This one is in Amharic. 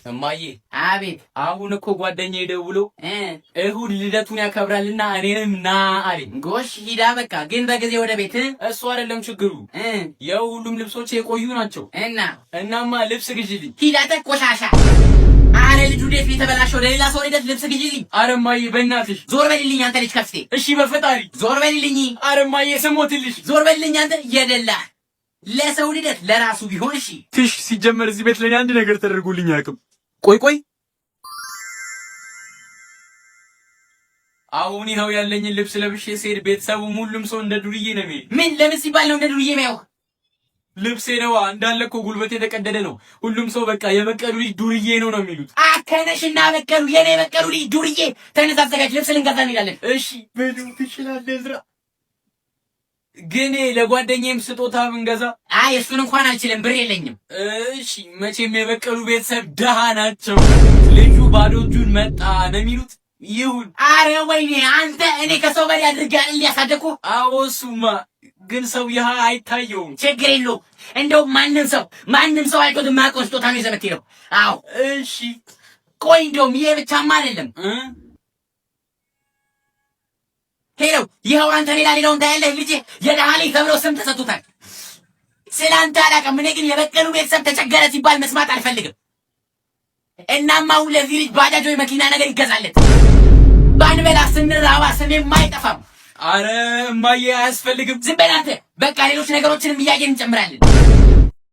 እማዬ አቤት። አሁን እኮ ጓደኛዬ ደውሎ እሁድ ልደቱን ያከብራልና እኔንም ና አለኝ። ጎሽ ሂዳ በቃ ግን በጊዜ ወደ ቤት። እሱ አይደለም ችግሩ፣ የሁሉም ልብሶች የቆዩ ናቸው። እናማ ልብስ ግዢልኝ። ሂዳ ተቆሻሻ። አረ ልጁ እንዴት የተበላሸው? ወደ ሌላ ሰው ሄደት ልብስ ግዢልኝ። አረ እማዬ በእናትሽ ዞር በልልኝ አንተ ልጅ ከፍቴ። እሺ በፈጣሪ ዞር በልልኝ። አረ እማዬ ስሞትልሽ። ዞር በልልኝ አንተ የደላ ለሰው ልደት ለራሱ ቢሆን እሺ። ትሽ ሲጀመር እዚህ ቤት ለኔ አንድ ነገር ተደርጎልኝ አያውቅም። ቆይ አሁን ይኸው ያለኝን ልብስ ለብሼ ስሄድ ቤተሰቡም ሁሉም ሰው እንደ ዱርዬ ነው የሚል። ምን ለምን ሲባል ነው እንደ ዱርዬ የሚያው? ልብሴ ነዋ እንዳለ እኮ ጉልበቴ የተቀደደ ነው። ሁሉም ሰው በቃ የበቀሉ ልጅ ዱርዬ ነው የሚሉት። አከነሽና በቀሉ የኔ በቀሉ ልጅ ዱርዬ። ተነሳ አዘጋጅ፣ ልብስ ልንገዛ እንሄዳለን። እሺ በሉ ትችላለህ እዝራ። ግን ለጓደኛዬም ስጦታ ብንገዛ? አይ እሱን እንኳን አልችልም፣ ብር የለኝም። እሺ መቼም የበቀሉ ቤተሰብ ደሃ ናቸው። ልጁ ባዶ እጁን መጣ ነው የሚሉት። ይሁን። አረ ወይኔ አንተ እኔ ከሰው በላይ አድርጋ እንዲያሳደኩ። አዎ እሱማ ግን ሰው ይሃ አይታየውም። ችግር የለውም። እንደው ማንም ሰው አይቶት የማያውቀው ስጦታ ነው ይዘህ የምትሄደው። አዎ እሺ ቆይ እንደውም ይሄ ብቻማ አይደለም። ሄለው ይኸው አንተ ሌላውን ታያለህ። ልጄ የደሃ ልጅ ተብሎ ስም ተሰጥቶታል። ስላንተ አላውቅም። እኔ ግን የበቀሉ ቤተሰብ ተቸገረ ሲባል መስማት አልፈልግም። እናማ አሁን ለዚህ ልጅ ባጃጅ ወይ መኪና ነገር ይገዛለት። ባንበላ ስንራባ ስሜም አይጠፋም። አረ እማዬ አያስፈልግም። ዝም በል አንተ። በቃ ሌሎች ነገሮችንም እያየን እንጨምራለን።